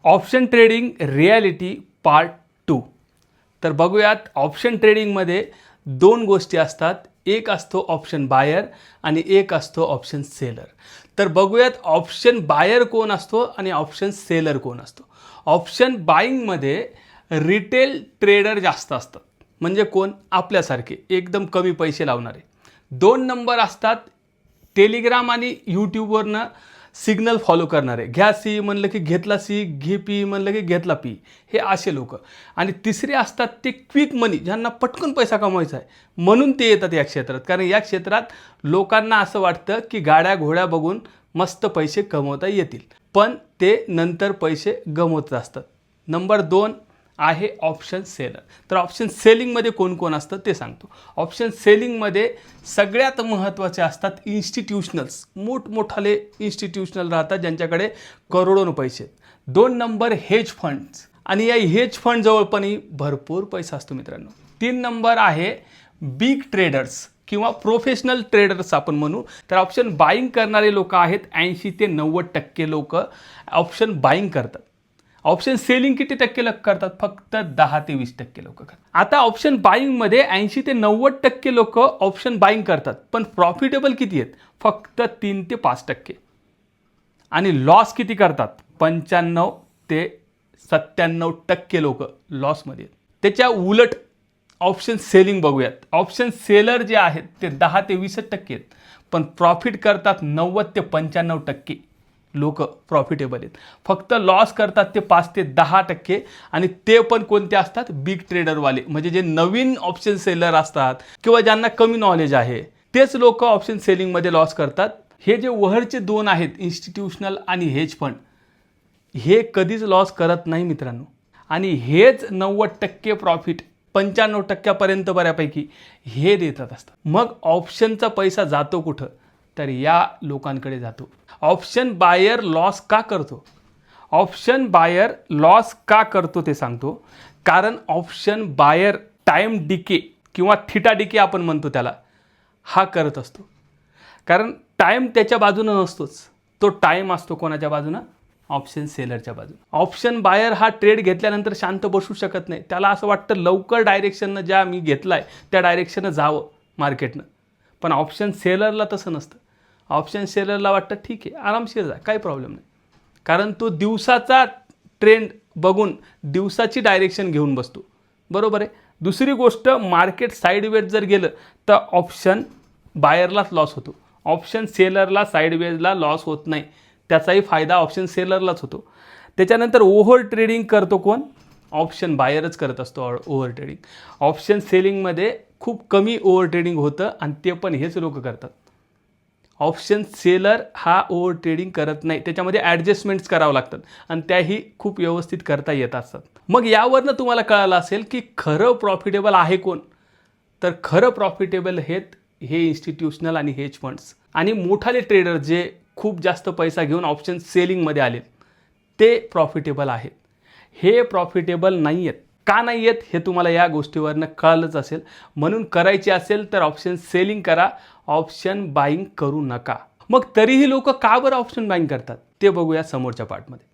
Option trading reality part 2. तर बघूयात option ट्रेडिंगमध्ये दोन गोष्टी असतात. एक असतो ऑप्शन बायर आणि एक असतो ऑप्शन सेलर. तर बघूयात ऑप्शन बायर कोण असतो आणि ऑप्शन सेलर कोण असतो. ऑप्शन बाईंगमध्ये रिटेल ट्रेडर जास्त असतात. म्हणजे कोण? आपल्यासारखे एकदम कमी पैसे लावणारे. 2 नंबर असतात टेलिग्राम आणि यूट्यूबवरनं सिग्नल फॉलो करणारे. घ्या सी म्हणलं की घेतला सी, घे पी म्हणलं की घेतला पी, हे असे लोक. आणि तिसरे असतात ते क्विक मनी, ज्यांना पटकन पैसा कमवायचा आहे म्हणून ते येतात या क्षेत्रात. कारण या क्षेत्रात लोकांना असं वाटतं की गाड्या घोड्या बघून मस्त पैसे कमवता येतील, पण ते नंतर पैसे गमवत असतात. नंबर 2 आहे ऑप्शन सेलर. तर ऑप्शन सेलिंगमध्ये कोण कोण असतं ते सांगतो. ऑप्शन सेलिंगमध्ये सगळ्यात महत्त्वाचे असतात इन्स्टिट्यूशनल्स. मोठमोठाले इन्स्टिट्यूशनल राहतात ज्यांच्याकडे करोडोनं पैसे. 2 नंबर हेज फंड्स, आणि या हेज फंड जवळ पण भरपूर पैसा असतो मित्रांनो. 3 नंबर आहे बिग ट्रेडर्स किंवा प्रोफेशनल ट्रेडर्स आपण म्हणू. तर ऑप्शन बाईंग करणारे लोक आहेत 80 ते 90% लोक ऑप्शन बाईंग करतात. ऑप्शन सेलिंग किती टक्के लोक करतात? फक्त 10 ते 20% लोक करतात. आता ऑप्शन बाईंगमध्ये 80 ते 90% लोक ऑप्शन बाईंग करतात, पण प्रॉफिटेबल किती आहेत? फक्त 3 ते 5%. आणि लॉस किती करतात? 95 ते 97% लोक लॉसमध्ये आहेत. त्याच्या उलट ऑप्शन सेलिंग बघूयात. ऑप्शन सेलर जे आहेत ते 10 ते 20% आहेत, पण प्रॉफिट करतात 90 ते 95% लोक प्रॉफिटेबल आहेत. फक्त लॉस करतात ते 5 ते 10%, आणि ते पण कोणते असतात? बिग ट्रेडरवाले, म्हणजे जे नवीन ऑप्शन सेलर असतात किंवा ज्यांना कमी नॉलेज आहे तेच लोक ऑप्शन सेलिंगमध्ये लॉस करतात. हे जे वरचे 2 आहेत इन्स्टिट्यूशनल आणि हेज फंड, हे कधीच लॉस करत नाही मित्रांनो. आणि हेच 90% प्रॉफिट 95% बऱ्यापैकी हे देतात असतात. मग ऑप्शनचा पैसा जातो कुठं? तर या लोकांकडे जातो. ऑप्शन बायर लॉस का करतो? ऑप्शन बायर लॉस का करतो ते सांगतो. कारण ऑप्शन बायर टाईम डिके किंवा थिटा डिके आपण म्हणतो त्याला, हा करत असतो. कारण टाईम त्याच्या बाजूनं नसतोच, तो टाईम असतो कोणाच्या बाजूनं? ऑप्शन सेलरच्या बाजूने. ऑप्शन बायर हा ट्रेड घेतल्यानंतर शांत बसू शकत नाही. त्याला असं वाटतं लवकर डायरेक्शननं ज्या मी घेतलाय त्या डायरेक्शननं जावं मार्केटनं. पण ऑप्शन सेलरला तसं नसतं. ऑप्शन सेलरला वाटतं ठीक आहे आरामशीर जा, काही प्रॉब्लेम नाही. कारण तो दिवसाचा ट्रेंड बघून दिवसाची डायरेक्शन घेऊन बसतो. बरोबर आहे. दुसरी गोष्ट, मार्केट साईडवेज जर गेलं तर ऑप्शन बायरलाच लॉस होतो. ऑप्शन सेलरला साईडवेजला लॉस होत नाही. त्याचाही फायदा ऑप्शन सेलरलाच होतो. त्याच्यानंतर ओव्हर ट्रेडिंग करतो कोण? ऑप्शन बायरच करत असतो ओव्हर ट्रेडिंग. ऑप्शन सेलिंगमध्ये खूप कमी ओव्हर ट्रेडिंग होतं आणि ते पण हेच लोक करतात. ऑप्शन सेलर हा ओव्हर ट्रेडिंग करत नाही. त्याच्यामध्ये ॲडजस्टमेंट्स करावं लागतात आणि त्याही खूप व्यवस्थित करता येत असतात. मग यावरनं तुम्हाला कळालं असेल की खरं प्रॉफिटेबल आहे कोण? तर खरं प्रॉफिटेबल हे इन्स्टिट्यूशनल आणि हेज फंड्स आणि मोठाले ट्रेडर जे खूप जास्त पैसा घेऊन ऑप्शन सेलिंगमध्ये आले ते प्रॉफिटेबल आहेत. हे प्रॉफिटेबल नाही आहेत. का नाही आहेत हे तुम्हाला या गोष्टीवरनं कळलंच असेल. म्हणून करायची असेल तर ऑप्शन सेलिंग करा, ऑप्शन बाईंग करू नका. मग तरीही लोक का बरं ऑप्शन बाईंग करतात ते बघूया समोरच्या पार्टमध्ये.